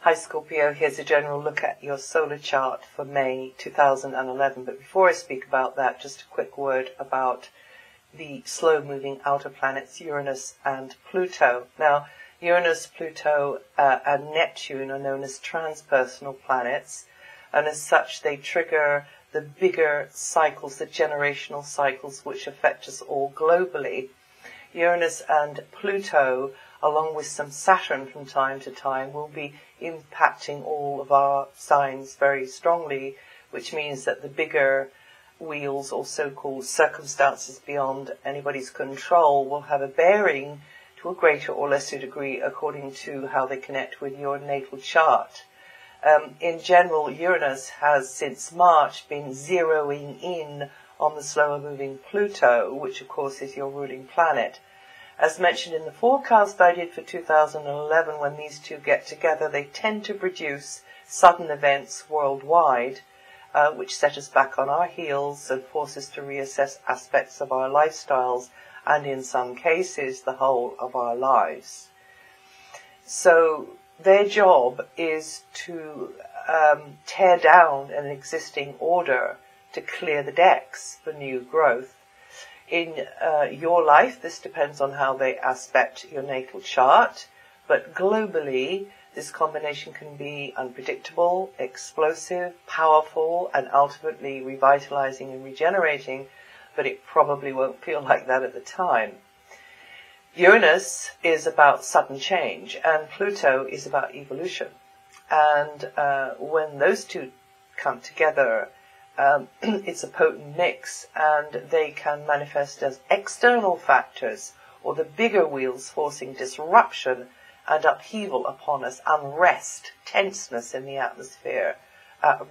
Hi Scorpio, here's a general look at your solar chart for May 2011. But before I speak about that, just a quick word about the slow-moving outer planets Uranus and Pluto. Now, Uranus, Pluto, and Neptune are known as transpersonal planets, and as such they trigger the bigger cycles, the generational cycles which affect us all globally. Uranus and Pluto, along with some Saturn from time to time, will be impacting all of our signs very strongly, which means that the bigger wheels, or so-called circumstances beyond anybody's control, will have a bearing to a greater or lesser degree according to how they connect with your natal chart. In general, Uranus has since March been zeroing in on the slower moving Pluto, which of course is your ruling planet. As mentioned in the forecast I did for 2011, when these two get together, they tend to produce sudden events worldwide, which set us back on our heels and force us to reassess aspects of our lifestyles and, in some cases, the whole of our lives. So their job is to tear down an existing order to clear the decks for new growth. In your life, this depends on how they aspect your natal chart, but globally, this combination can be unpredictable, explosive, powerful, and ultimately revitalizing and regenerating, but it probably won't feel like that at the time. Uranus is about sudden change, and Pluto is about evolution. And when those two come together, it's a potent mix, and they can manifest as external factors, or the bigger wheels forcing disruption and upheaval upon us, unrest, tenseness in the atmosphere,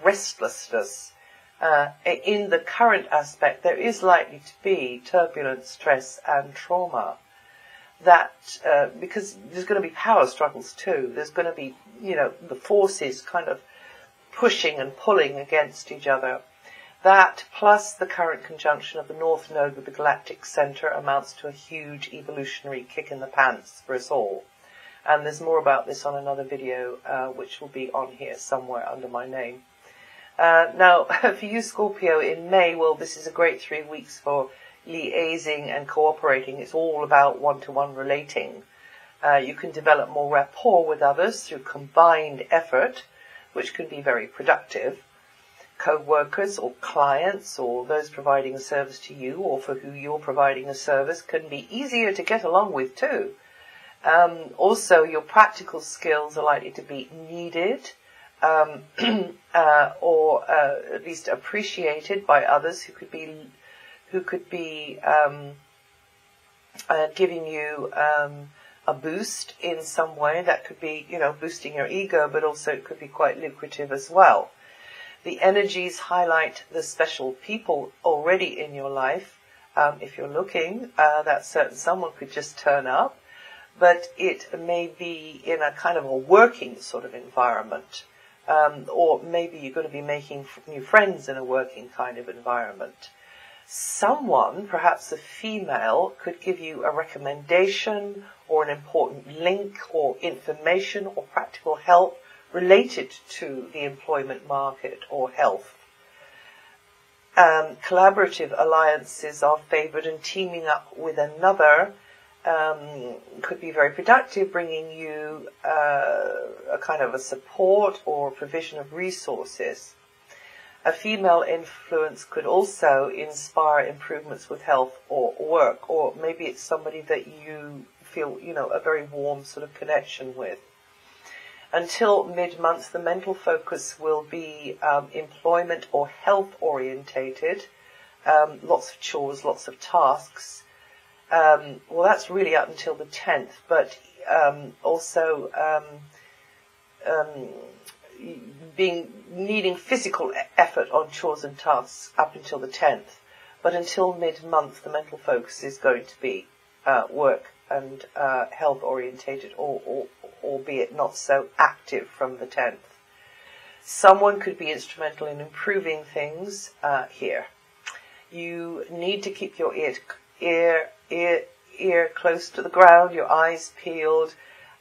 restlessness. In the current aspect, there is likely to be turbulence, stress, and trauma. That because there's going to be power struggles too. There's going to be, the forces kind of pushing and pulling against each other. That, plus the current conjunction of the North Node with the galactic center, amounts to a huge evolutionary kick in the pants for us all. And there's more about this on another video, which will be on here somewhere under my name. Now, for you Scorpio, in May, well, this is a great 3 weeks for liaising and cooperating. It's all about one-to-one relating. You can develop more rapport with others through combined effort, which can be very productive. Co-workers or clients or those providing a service to you or for who you're providing a service can be easier to get along with too. Also, your practical skills are likely to be needed or at least appreciated by others who could be giving you a boost in some way. That could be, boosting your ego, but also it could be quite lucrative as well. The energies highlight the special people already in your life. If you're looking, that certain someone could just turn up, but it may be in a kind of a working sort of environment, or maybe you're going to be making new friends in a working kind of environment. Someone, perhaps a female, could give you a recommendation or an important link or information or practical help related to the employment market or health. Collaborative alliances are favoured, and teaming up with another could be very productive, bringing you a kind of a support or provision of resources. A female influence could also inspire improvements with health or work, or maybe it's somebody that you feel, a very warm sort of connection with. Until mid-month, the mental focus will be employment or health orientated, lots of chores, lots of tasks. Well, that's really up until the 10th, but also needing physical effort on chores and tasks up until the 10th. But until mid-month, the mental focus is going to be work and health orientated, or albeit not so active from the 10th. Someone could be instrumental in improving things here. You need to keep your ear close to the ground, your eyes peeled.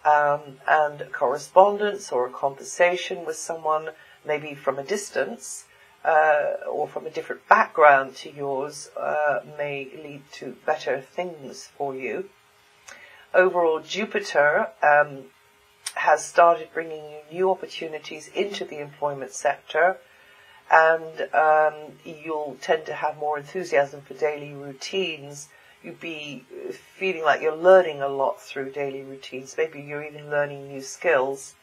and a correspondence or a conversation with someone, maybe from a distance, or from a different background to yours, may lead to better things for you. Overall, Jupiter has started bringing you new opportunities into the employment sector, and you'll tend to have more enthusiasm for daily routines. You'll be feeling like you're learning a lot through daily routines. Maybe you're even learning new skills.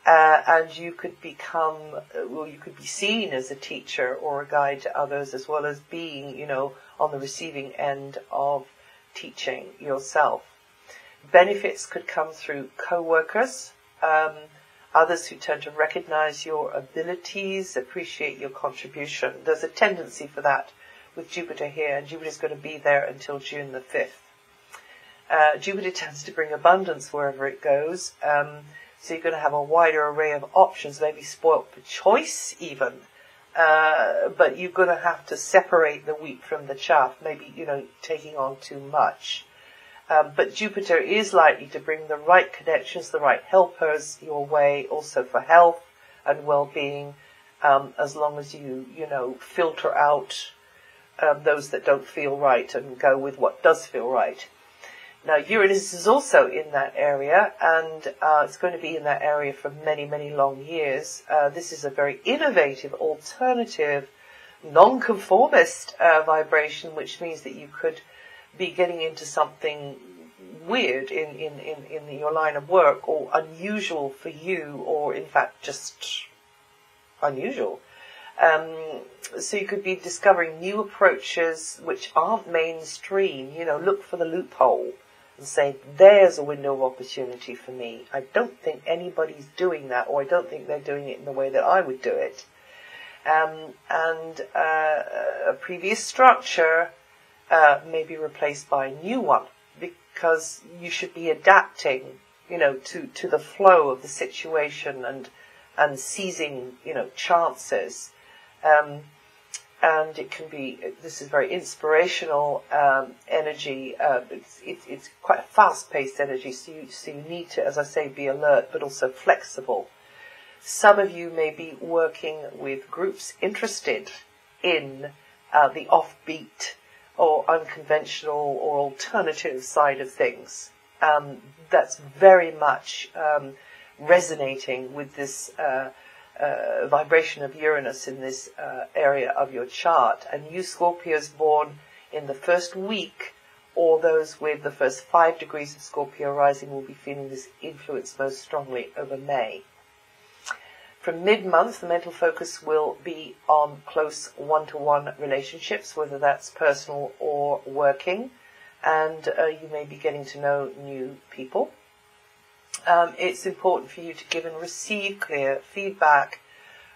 And you could become, you could be seen as a teacher or a guide to others, as well as being, on the receiving end of teaching yourself. Benefits could come through co-workers, others who tend to recognize your abilities, appreciate your contribution. There's a tendency for that with Jupiter here, and Jupiter's going to be there until June the 5th. Jupiter tends to bring abundance wherever it goes, so you're going to have a wider array of options, maybe spoilt for choice even, but you're going to have to separate the wheat from the chaff, maybe, taking on too much. But Jupiter is likely to bring the right connections, the right helpers your way, also for health and well-being, as long as you, filter out those that don't feel right and go with what does feel right. Now, Uranus is also in that area, and it's going to be in that area for many, many long years. This is a very innovative, alternative, non-conformist vibration, which means that you could be getting into something weird in your line of work, or unusual for you, or in fact just unusual. So you could be discovering new approaches which aren't mainstream. Look for the loophole and say, there's a window of opportunity for me. I don't think anybody's doing that, or I don't think they're doing it in the way that I would do it. And a previous structure may be replaced by a new one, because you should be adapting, to the flow of the situation and seizing, chances. And it can be, this is very inspirational energy. It's quite a fast-paced energy, so you need to, as I say, be alert, but also flexible. Some of you may be working with groups interested in the offbeat or unconventional or alternative side of things. That's very much resonating with this vibration of Uranus in this area of your chart. And you Scorpios born in the first week, or those with the first 5 degrees of Scorpio rising, will be feeling this influence most strongly over May. From mid-month, the mental focus will be on close one-to-one relationships, whether that's personal or working, and you may be getting to know new people. It's important for you to give and receive clear feedback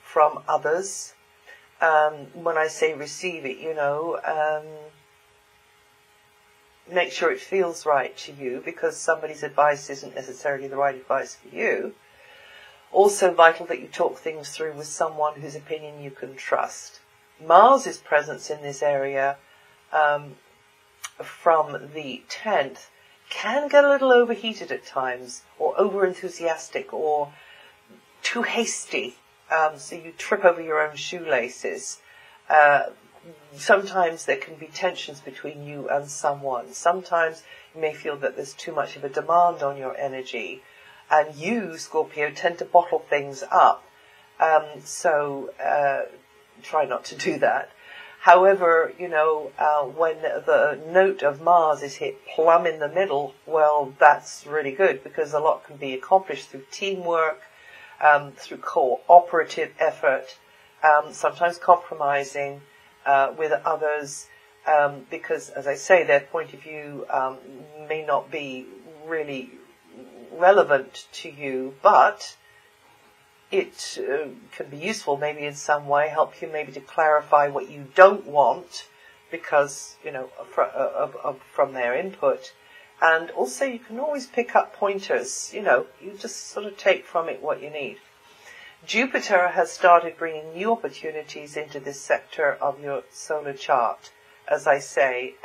from others. When I say receive it, make sure it feels right to you, because somebody's advice isn't necessarily the right advice for you. Also vital that you talk things through with someone whose opinion you can trust. Mars' presence in this area from the 10th can get a little overheated at times, or over-enthusiastic, or too hasty, so you trip over your own shoelaces. Sometimes there can be tensions between you and someone. Sometimes you may feel that there's too much of a demand on your energy, and you, Scorpio, tend to bottle things up. So try not to do that. However, when the note of Mars is hit plumb in the middle, well, that's really good, because a lot can be accomplished through teamwork, through cooperative effort, sometimes compromising with others, because, as I say, their point of view may not be really relevant to you, but it can be useful maybe in some way, help you maybe to clarify what you don't want, because, from their input. And also you can always pick up pointers, you just sort of take from it what you need. Jupiter has started bringing new opportunities into this sector of your solar chart, as I say,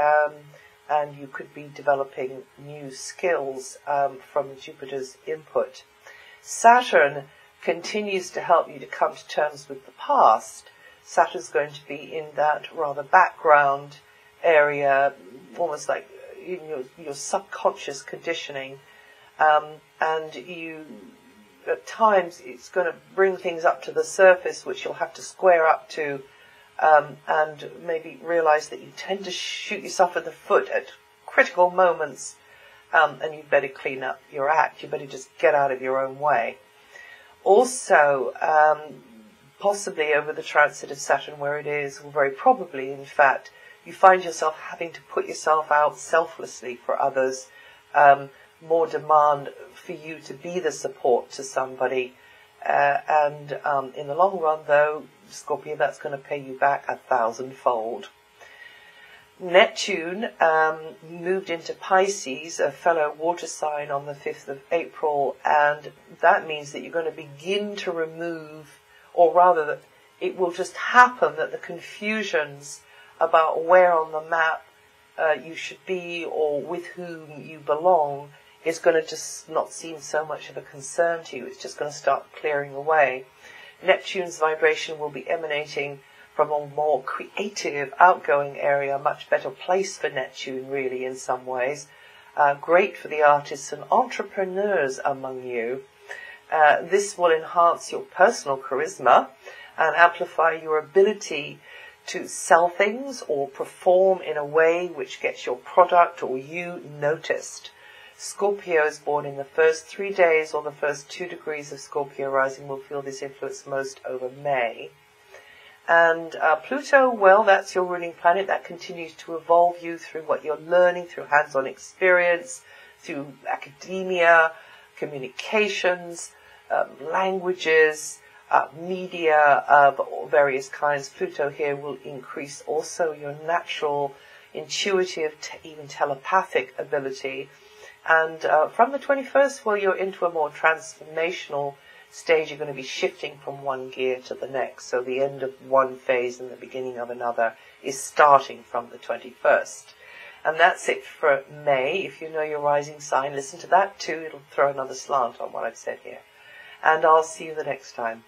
and you could be developing new skills from Jupiter's input. Saturn continues to help you to come to terms with the past. Saturn's going to be in that rather background area, almost like in your subconscious conditioning, and you, at times, it's going to bring things up to the surface which you'll have to square up to, and maybe realize that you tend to shoot yourself in the foot at critical moments, and you better clean up your act. You better just get out of your own way. Also, possibly over the transit of Saturn where it is, or very probably, in fact, you find yourself having to put yourself out selflessly for others, more demand for you to be the support to somebody. And in the long run, though, Scorpio, that's going to pay you back 1,000-fold. Neptune moved into Pisces, a fellow water sign, on the 5th of April, and that means that you're going to begin to remove, or rather that it will just happen that the confusions about where on the map you should be or with whom you belong is going to just not seem so much of a concern to you. It's just going to start clearing away. Neptune's vibration will be emanating from a more creative, outgoing area, a much better place for Neptune, really, in some ways. Great for the artists and entrepreneurs among you. This will enhance your personal charisma and amplify your ability to sell things or perform in a way which gets your product or you noticed. Scorpios born in the first 3 days or the first 2 degrees of Scorpio rising will feel this influence most over May. And Pluto, well, that's your ruling planet. That continues to evolve you through what you're learning, through hands-on experience, through academia, communications, languages, media of various kinds. Pluto here will increase also your natural, intuitive, even telepathic ability. And from the 21st, well, you're into a more transformational stage. You're going to be shifting from one gear to the next. So the end of one phase and the beginning of another is starting from the 21st. And that's it for May. If you know your rising sign, listen to that too. It'll throw another slant on what I've said here. And I'll see you the next time.